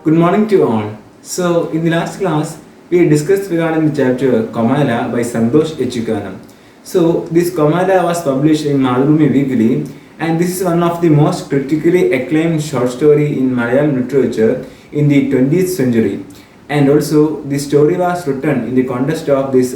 Good morning to all. So, in the last class, we discussed regarding the chapter Kamala by Santosh Echikanam. So, this Kamala was published in Malgumi Weekly, and this is one of the most critically acclaimed short story in Malayalam literature in the 20th century. And also, the story was written in the context of this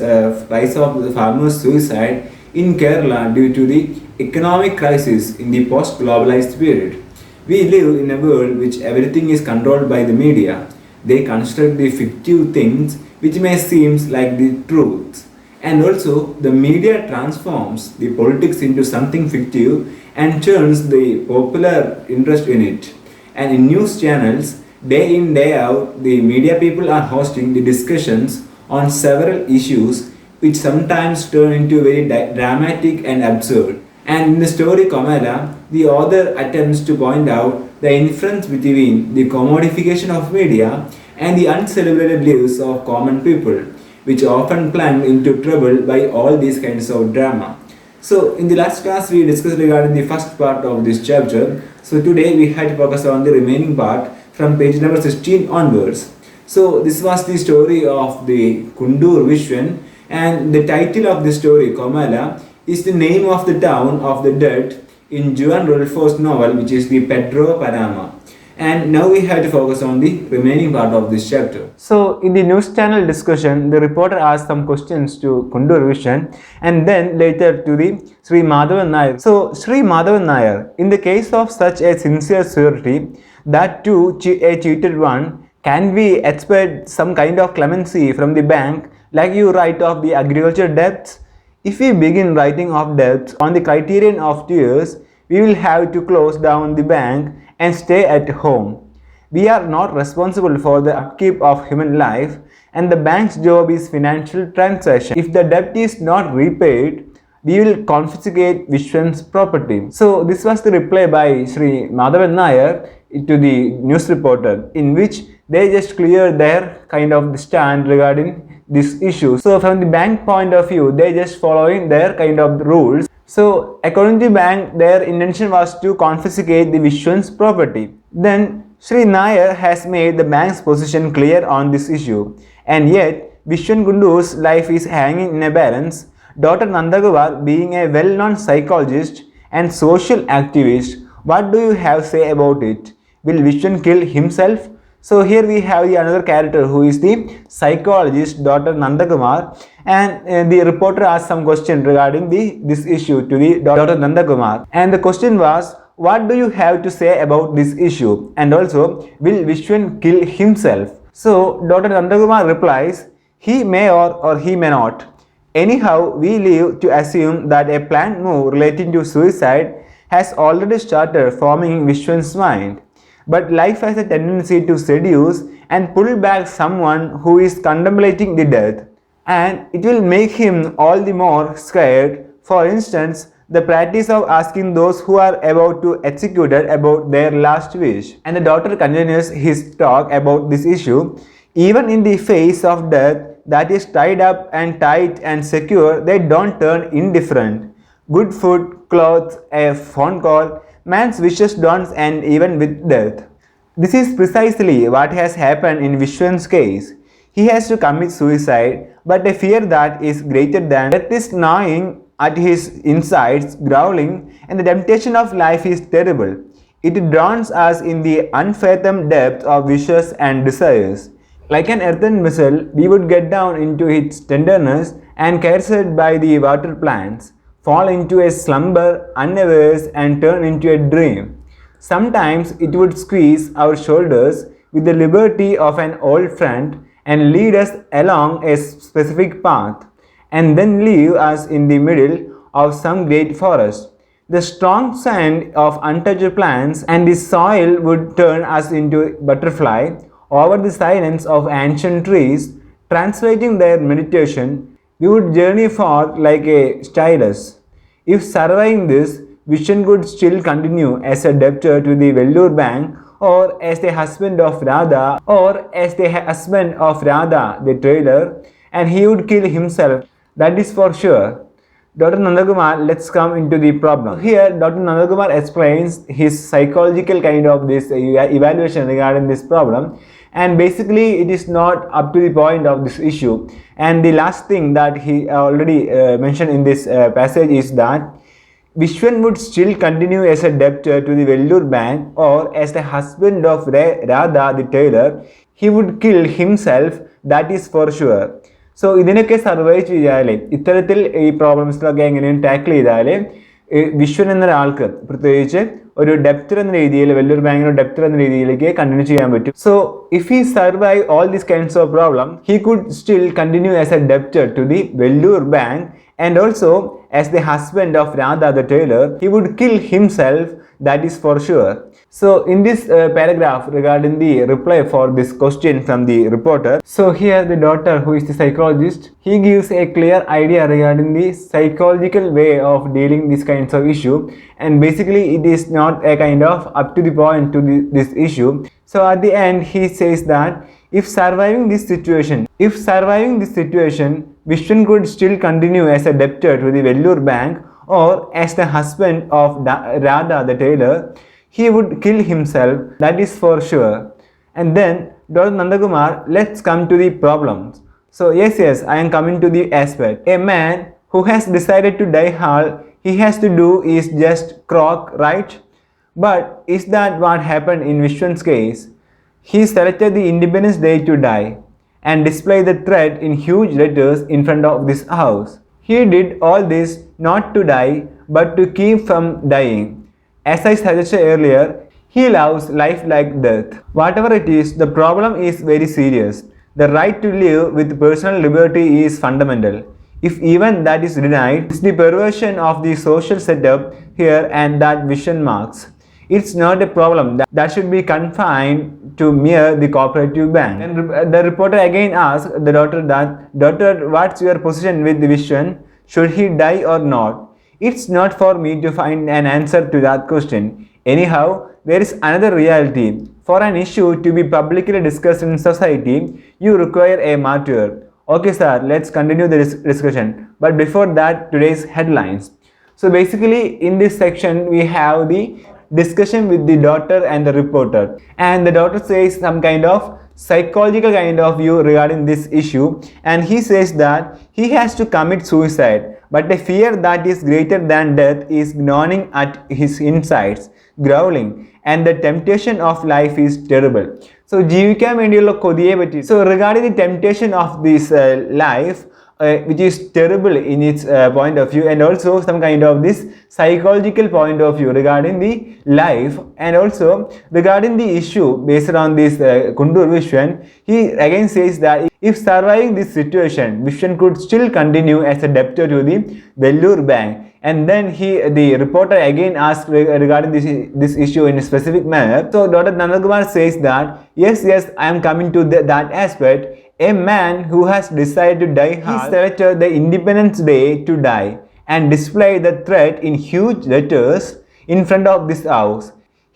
rise of the farmers' suicide in Kerala due to the economic crisis in the post-globalized period. We live in a world which everything is controlled by the media. They construct the fictive things which may seem like the truth. And also, the media transforms the politics into something fictive and turns the popular interest in it. And in news channels, day in, day out, the media people are hosting the discussions on several issues which sometimes turn into very dramatic and absurd. And in the story Kamala, the author attempts to point out the inference between the commodification of media and the uncelebrated lives of common people, which often plunge into trouble by all these kinds of drama. So, in the last class, we discussed regarding the first part of this chapter. So, today we had to focus on the remaining part from page number 16 onwards. So, this was the story of the Kundur Vishwan, and the title of the story, Kamala, is the name of the town of the dead in Juan Rulfo's novel, which is the Pedro Panama. And now we have to focus on the remaining part of this chapter. So, in the news channel discussion, the reporter asked some questions to Kundur Vishan and then later to the Sri Madhavan Nair. So, Sri Madhavan Nair, in the case of such a sincere surety, that too a cheated one, can we expect some kind of clemency from the bank like you write of the agriculture debts? If we begin writing off debts on the criterion of 2 years, we will have to close down the bank and stay at home. We are not responsible for the upkeep of human life, and the bank's job is financial transaction. If the debt is not repaid, we will confiscate Vishwan's property. So this was the reply by Sri Madhavan Nair to the news reporter, in which they just cleared their kind of stand regarding this issue. So from the bank point of view, they just following their kind of rules. So according to the bank, their intention was to confiscate the Vishwan's property. Then Sri Nair has made the bank's position clear on this issue, and yet Vishwan Kundur's life is hanging in a balance. Dr. Nandagowar, being a well-known psychologist and social activist, what do you have to say about it? Will Vishwan kill himself? So here we have the another character who is the psychologist Dr. Nandakumar, and the reporter asked some question regarding this issue to the Dr. Nandakumar, and the question was, what do you have to say about this issue, and also will Vishwan kill himself? So Dr. Nandakumar replies, he may or he may not. Anyhow, we live to assume that a planned move relating to suicide has already started forming in Vishwan's mind. But life has a tendency to seduce and pull back someone who is contemplating the death, and it will make him all the more scared. For instance, the practice of asking those who are about to execute it about their last wish. And the doctor continues his talk about this issue. Even in the face of death that is tied up and tight and secure, they don't turn indifferent. Good food, clothes, a phone call, man's wishes don't end even with death. This is precisely what has happened in Vishwan's case. He has to commit suicide, but a fear that is greater than death is gnawing at his insides, growling, and the temptation of life is terrible. It drowns us in the unfathomed depth of wishes and desires. Like an earthen vessel, we would get down into its tenderness and caressed by the water plants, fall into a slumber unawares and turn into a dream. Sometimes it would squeeze our shoulders with the liberty of an old friend and lead us along a specific path, and then leave us in the middle of some great forest. The strong scent of untouched plants and the soil would turn us into a butterfly over the silence of ancient trees. Translating their meditation, we would journey forth like a stylus. If surviving this, Vishwan could still continue as a debtor to the Vellore Bank, or as the husband of Radha, the tailor, and he would kill himself, that is for sure. Dr. Nandakumar, let's come into the problem. Here, Dr. Nandakumar explains his psychological kind of this evaluation regarding this problem, and basically it is not up to the point of this issue. And the last thing that he already mentioned in this passage is that Vishwan would still continue as a debtor to the Vellore Bank, or as the husband of Radha the tailor, he would kill himself, that is for sure. So ഇതിനൊക്കെ survive ചെയ്യാതെ ഇത്തരത്തിൽ ഈ പ്രോബ്ലംസിലൊക്കെ എങ്ങനെയും tackle ചെയ്താൽ വിശ്വൻ എന്നൊരാൾക്ക് പ്രത്യേകിച്ച് ഒരു debtor എന്ന രീതിയിൽ വലിയൊരു ബാങ്കിന് ഡെപ്റ്റർ എന്ന രീതിയിലേക്ക് കണ്ടിന്യൂ ചെയ്യാൻ പറ്റും. So if he survive all these kinds of problem he could still continue as a debtor to the Vellore bank, and also as the husband of Radha the tailor, he would kill himself, that is for sure. So in this paragraph regarding the reply for this question from the reporter, so here the daughter, who is the psychologist, he gives a clear idea regarding the psychological way of dealing these kinds of issue, and basically it is not a kind of up to the point to this issue. So at the end he says that if surviving this situation, Vishwan could still continue as a debtor to the Vellore Bank, or as the husband of Radha the tailor, he would kill himself, that is for sure. And then Dr. Nandakumar, let's come to the problems. So yes, I am coming to the aspect. A man who has decided to die hard, he has to do is just croak, right? But is that what happened in Vishwan's case? He selected the Independence Day to die and display the threat in huge letters in front of this house. He did all this not to die, but to keep from dying. As I suggested earlier, he loves life like death. Whatever it is, the problem is very serious. The right to live with personal liberty is fundamental. If even that is denied, it's the perversion of the social setup here, and that vision marks. It's not a problem that should be confined to mere the cooperative bank. And the reporter again asked the daughter that, "Daughter, what's your position with the Vishwan? Should he die or not?" It's not for me to find an answer to that question. Anyhow, there is another reality. For an issue to be publicly discussed in society, you require a martyr. Okay sir, let's continue the discussion. But before that, today's headlines. So basically in this section we have the discussion with the daughter and the reporter, and the daughter says some kind of psychological kind of view regarding this issue, and he says that he has to commit suicide, but a fear that is greater than death is gnawing at his insides, growling, and the temptation of life is terrible. So ജീവിക്കാൻ വേണ്ടിയുള്ള കൊതിയെ പറ്റി, so regarding the temptation of this life, which is terrible in its point of view, and also some kind of this psychological point of view regarding the life, and also regarding the issue based on this Kundur Vishwan, he again says that if surviving this situation, Vishwan could still continue as a debtor to the Vellore Bank. And then the reporter again asked regarding this issue in a specific manner. So Dr. Nandakumar says that yes, I am coming to that aspect. A man who has decided to die hard, he selected the Independence Day to die and display the threat in huge letters in front of this house.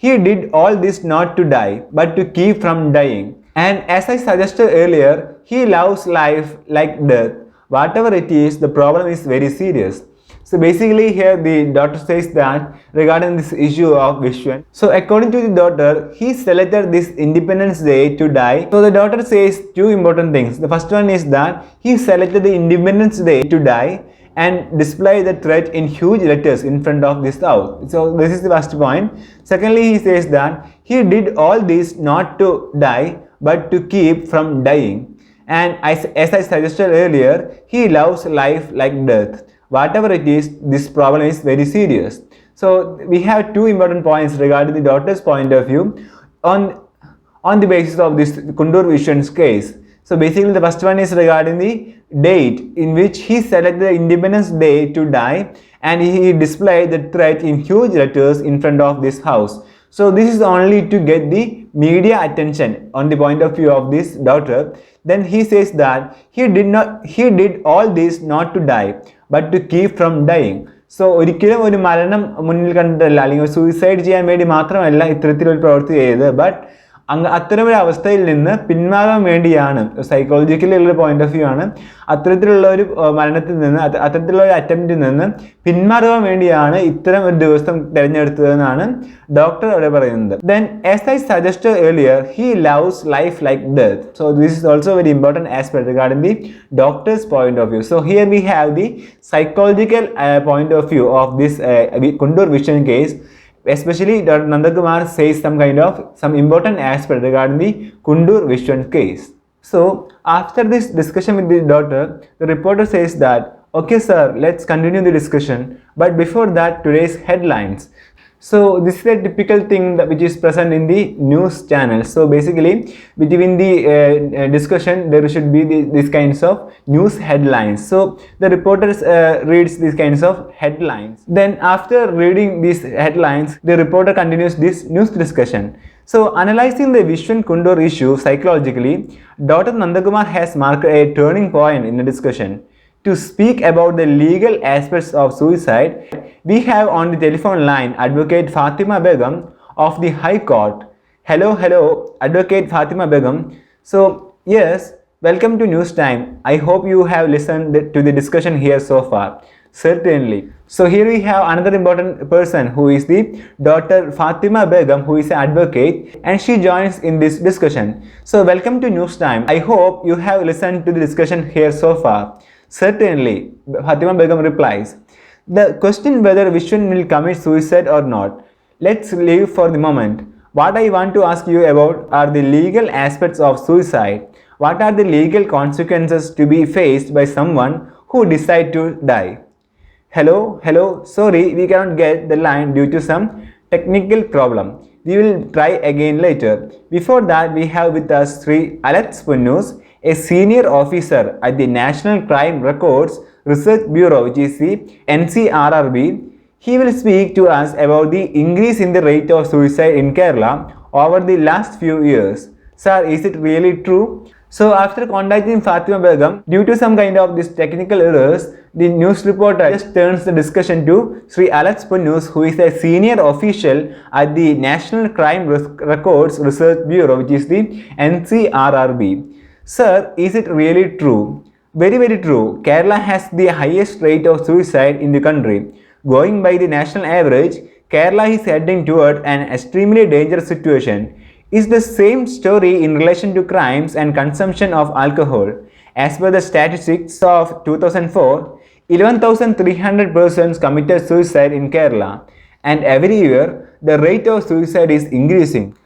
He did all this not to die, but to keep from dying. And as I suggested earlier, he loves life like death. Whatever it is, the problem is very serious. So basically here the daughter says that regarding this issue of Vishwan, so according to the daughter, he selected this Independence Day to die. So the daughter says two important things. The first one is that he selected the Independence Day to die and display the threat in huge letters in front of this house. So this is the first point. Secondly, he says that he did all this not to die, but to keep from dying. And as I suggested earlier, he loves life like death. Whatever it is, this problem is very serious. So we have two important points regarding the daughter's point of view on the basis of this Kundur Vishwan's case. So basically the first one is regarding the date in which he selected the Independence Day to die, and he displayed the threat in huge letters in front of this house. So this is only to get the media attention on the point of view of this daughter. Then he says that he did all this not to die, but to keep from dying. So ഒരിക്കലും ഒരു മരണം മുന്നിൽ കണ്ടിട്ടല്ല, അല്ലെങ്കിൽ suicide ചെയ്യാൻ വേണ്ടി മാത്രമല്ല ഇത്തരത്തിലൊരു പ്രവൃത്തി ചെയ്തത്, ബട്ട് അത്തരമൊരു അവസ്ഥയിൽ നിന്ന് പിന്മാറാൻ വേണ്ടിയാണ്, സൈക്കോളജിക്കലി ഉള്ള പോയിന്റ് ഓഫ് വ്യൂ ആണ്, അത്തരത്തിലുള്ള ഒരു മരണത്തിൽ നിന്ന്, അത്തരത്തിലുള്ള ഒരു അറ്റംപ്റ്റിൽ നിന്ന് പിന്മാറാൻ വേണ്ടിയാണ് ഇത്തരം ഒരു ദിവസം തിരഞ്ഞെടുത്തതെന്നാണ് ഡോക്ടർ അവിടെ പറയുന്നത്. Then as I suggested earlier, he loves life like death. So this is also a very important aspect regarding the doctor's point of view. So here we have the psychological point of view of this Kundur vision case. Especially Dr. Nandakumar says some important aspect regarding the Kundur vision case. So after this discussion with the doctor, the reporter says that, okay sir, let's continue the discussion, but before that, today's headlines. So this is a typical thing which is present in the news channels. So basically between the discussion there should be these kinds of news headlines. So the reporters reads these kinds of headlines. Then after reading these headlines, the reporter continues this news discussion. So analyzing the Vishwan Kundur issue psychologically, Dr. Nandakumar has marked a turning point in the discussion. To speak about the legal aspects of suicide, we have on the telephone line Advocate Fatima Begum of the High Court. Hello, Advocate Fatima Begum. So yes, welcome to News Time. I hope you have listened to the discussion here so far. Certainly. So here we have another important person who is the Dr. Fatima Begum, who is an advocate, and she joins in this discussion. So welcome to News Time. I hope you have listened to the discussion here so far. Certainly, Fatima Begum replies. The question whether Vishwan will commit suicide or not, let's leave for the moment. What I want to ask you about are the legal aspects of suicide. What are the legal consequences to be faced by someone who decide to die? Hello, sorry, we cannot get the line due to some technical problem. We will try again later. Before that, we have with us Sri Alat Spunnus, a senior officer at the National Crime Records Research Bureau, which is the NCRRB. He will speak to us about the increase in the rate of suicide in Kerala over the last few years. Sir, is it really true? So after contacting Fatima Begum, due to some kind of this technical errors, the news reporter just turns the discussion to Sri Alat Spunnus, who is a senior official at the National Crime Records Research Bureau, which is the NCRRB. Sir, is it really true? Very, very true. Kerala has the highest rate of suicide in the country. Going by the national average, Kerala is heading toward an extremely dangerous situation. Is the same story in relation to crimes and consumption of alcohol. As per the statistics of 2004, 11,300 persons committed suicide in Kerala, and every year the rate of suicide is increasing.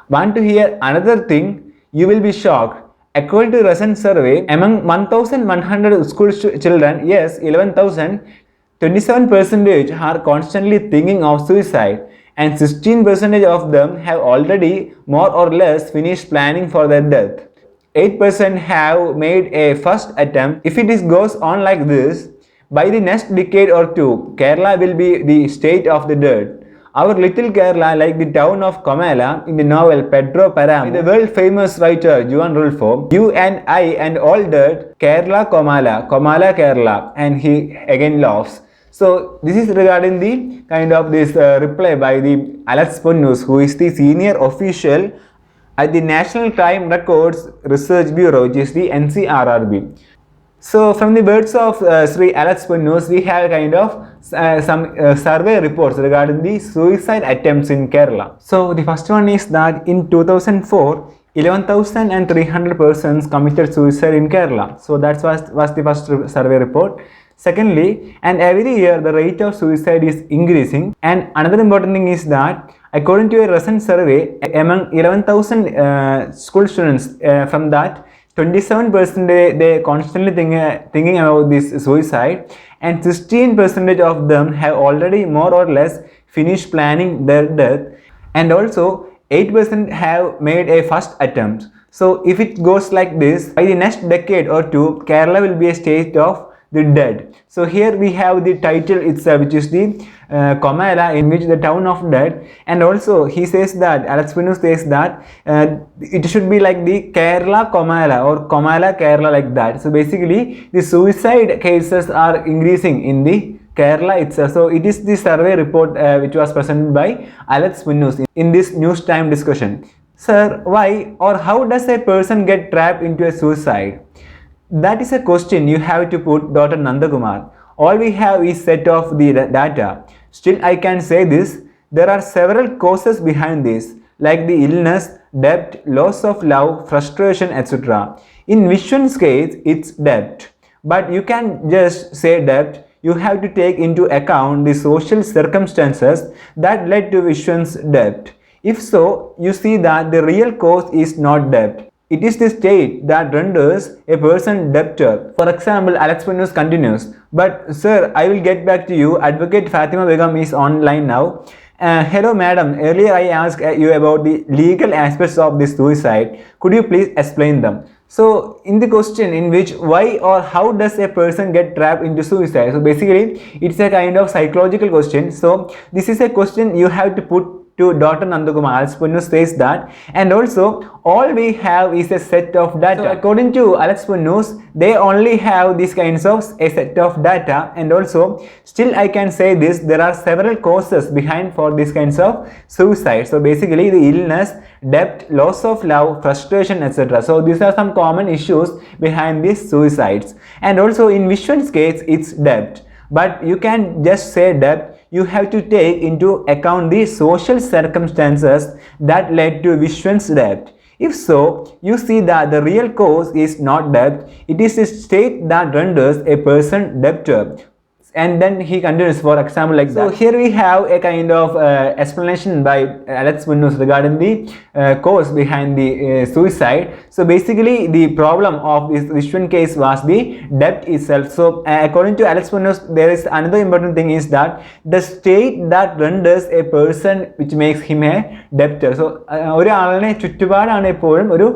Want to hear another thing? You will be shocked. According to a recent survey, among 1,100 school children, yes, 11,000, 27% are constantly thinking of suicide, and 16% of them have already more or less finished planning for their death. 8% have made a first attempt. If it goes on like this, by the next decade or two, Kerala will be the state of the dead. Our little Kerala, like the town of Comala in the novel Pedro Param, the world famous writer Juan Rulfo, you and I and all dead, Kerala Comala, Comala Kerala, and he again laughs. So this is regarding the kind of this reply by the Alat Spunnus, who is the senior official at the National Crime Records Research Bureau, which is the NCRRB. So from the words of Sri Alat Spunnus, we have kind of some survey reports regarding the suicide attempts in Kerala. So the first one is that in 2004, 11,300 persons committed suicide in Kerala. So that was the first survey report. Secondly, and every year the rate of suicide is increasing. And another important thing is that according to a recent survey, among 11,000 school students, from that 27% they constantly thinking about this suicide, and 16% of them have already more or less finished planning their death, and also 8% have made a first attempt. So if it goes like this, by the next decade or two, Kerala will be a state of the dead. So here we have the title itself, which is the Comala, in which the town of dead, and also he says that, Alex Spunnus says that it should be like the Kerala Comala or Comala Kerala, like that. So basically the suicide cases are increasing in the Kerala itself. So it is the survey report which was presented by Alex Spunnus in this news time discussion. Sir, why or how does a person get trapped into a suicide? That is a question you have to put Dr. Nandakumar. All we have is set of the data. Still, I can say this, there are several causes behind this, like the illness, debt, loss of love, frustration, etc. In Vishwan's case, it's debt. But you can just say debt. You have to take into account the social circumstances that led to Vishwan's debt. If so, you see that the real cause is not debt. It is the state that renders a person debtor. For example, Alex Penus continues, but sir, I will get back to you. Advocate Fatima Begum is online now. Hello madam, earlier I asked you about the legal aspects of this suicide. Could you please explain them? So in the question in which why or how does a person get trapped into suicide? So basically it's a kind of psychological question. So this is a question you have to put to Dr. Nandakumar. Alex Punnus says that, and also all we have is a set of data. So according to Alex Punnus, they only have these kinds of a set of data, and also still I can say this, there are several causes behind for these kinds of suicide. So basically the illness, debt, loss of love, frustration, etc. So these are some common issues behind these suicides. And also in Vishwan's case, it's debt. But you can just say debt. You have to take into account the social circumstances that led to Vishwan's debt. If so, you see that the real cause is not debt, it is a state that renders a person debtor. And then he continues, for example, like that. So here we have a kind of explanation by Alex Punnus regarding the cause behind the suicide. So basically the problem of this Vishwan case was the debt itself. So according to Alex Punnus, there is another important thing is that the state that renders a person which makes him a debtor. So ഒരാളിനെ ചുറ്റുപാടാണ് എപ്പോഴും ഒരു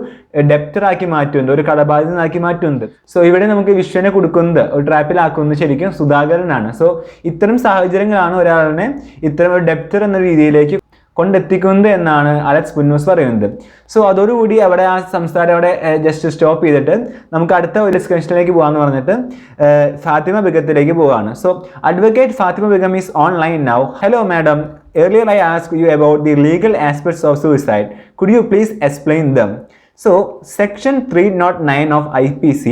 debtor ആക്കി മാറ്റുന്നത്, ഒരു കടബാധിതനാക്കി മാറ്റുന്നത്. So ഇവിടെ നമുക്ക് വിശ്വനെ കൊടുക്കുന്നത് ഒരു ട്രാപ്പിലാക്കുന്നത് ശരിക്കും സുധാകരനാണ്. സോ ഇത്തരം സാഹചര്യങ്ങളാണ് ഒരാളിനെ ഇത്തരം ഒരു ഡെപ്റ്റർ എന്ന രീതിയിലേക്ക് കൊണ്ടെത്തിക്കുന്നത് എന്നാണ് അലക്സ് പുന്നൂസ് പറയുന്നത്. സോ അതോടുകൂടി അവിടെ ആ സംസാരം അവിടെ ജസ്റ്റ് സ്റ്റോപ്പ് ചെയ്തിട്ട് നമുക്ക് അടുത്ത ഒരു ഡിസ്കഷനിലേക്ക് പോകാമെന്ന് പറഞ്ഞിട്ട് ഫാത്തിമ ബിഗത്തിലേക്ക് പോവുകയാണ്. So advocate Fathima Begum is online now. Hello madam, earlier I asked you about the legal aspects of suicide. Could you please explain them? So, Section 309 of IPC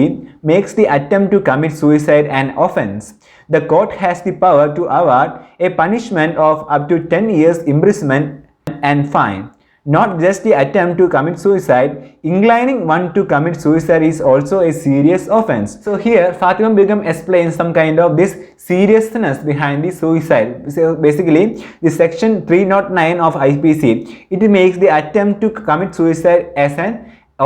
makes the attempt to commit suicide an offence. The court has the power to award a punishment of up to 10 years imprisonment and fine. Not just the attempt to commit suicide, inclining one to commit suicide is also a serious offence. So here Fatima Begum explains some kind of this seriousness behind the suicide. So basically the section 309 of IPC, it makes the attempt to commit suicide as an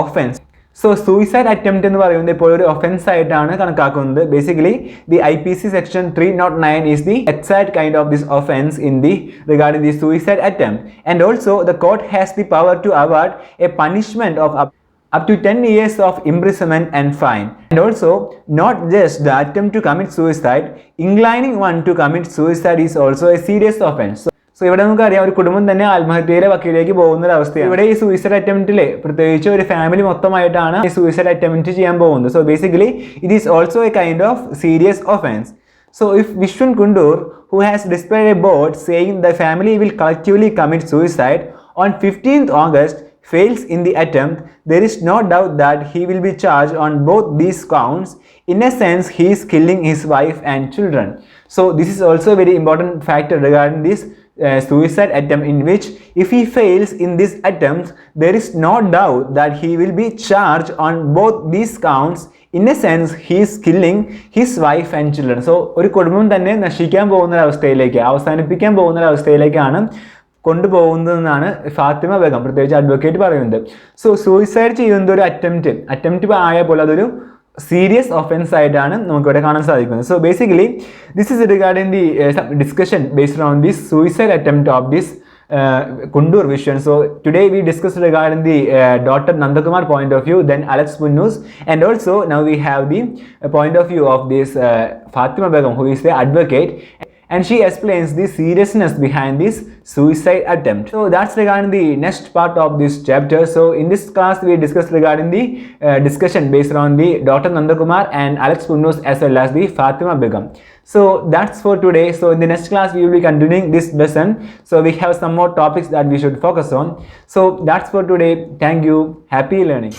offence. So suicide attempt എന്ന് പറയുന്നത് ഇപ്പോൾ ഒരു offence ആയിട്ടാണ് കണക്കാക്കുന്നത്. Basically the IPC section 309 is the exact kind of this offense in the regarding the suicide attempt, and also the court has the power to award a punishment of up to 10 years of imprisonment and fine. And also not just the attempt to commit suicide, inclining one to commit suicide is also a serious offense. So ഇവിടെ നമുക്കറിയാം ഒരു കുടുംബം തന്നെ ആത്മഹത്യയുടെ വക്കിലേക്ക് പോകുന്ന ഒരു അവസ്ഥയാണ്. ഇവിടെ ഈ സൂയിസൈഡ് അറ്റംപ്റ്റിലെ പ്രത്യേകിച്ച് ഒരു ഫാമിലി മൊത്തമായിട്ടാണ് ഈ സൂയിസൈഡ് അറ്റംപ്റ്റ് ചെയ്യാൻ പോകുന്നത്. So basically it is also A kind of serious offence. So if Vishwan Kundur, who has displayed a board saying the family will collectively commit suicide, on 15th August fails in the attempt, there is no doubt that he will be charged on both these counts. In a sense, he is killing his wife and children. So this is also a very important factor regarding this suicide attempt, in which if he fails in this attempt, there is no doubt that he will be charged on both these counts. In a sense, he is killing his wife and children. So ഒരു കുടുംബം തന്നെ നശിക്കാൻ പോകുന്ന അവസ്ഥയിലേക്ക്, അവസാനിപ്പിക്കാൻ പോകുന്ന അവസ്ഥയിലേക്കാണ് കൊണ്ടുപോകുന്നതെന്നാണ് ഫാത്തിമ ബേഗം പ്രത്യേകിച്ച് അഡ്വക്കേറ്റ് പറയുന്നത്. സോ സൂയിസൈഡ് ചെയ്യുന്ന ഒരു അറ്റംപ്റ്റ് ആയപ്പോൾ അതൊരു സീരിയസ് ഒഫൻസ് ആയിട്ടാണ് നമുക്കിവിടെ കാണാൻ സാധിക്കുന്നത്. So basically this is regarding the discussion based on this suicide attempt of this Kundur Vishwan. So today we discussed regarding the Dr. Nandakumar point of view, then Alex Punnus, and also now we have the point of view of this Fatima Begum, who is the advocate. and she explains the seriousness behind this suicide attempt. So that's regarding the next part of this chapter. So in this class we discussed regarding the discussion based on the Dr. Nandakumar and Alex Punnus as well as the Fatima Begum. So that's for today. So in the next class we will be continuing this lesson. So we have some more topics that we should focus on. So that's for today. Thank you. Happy learning.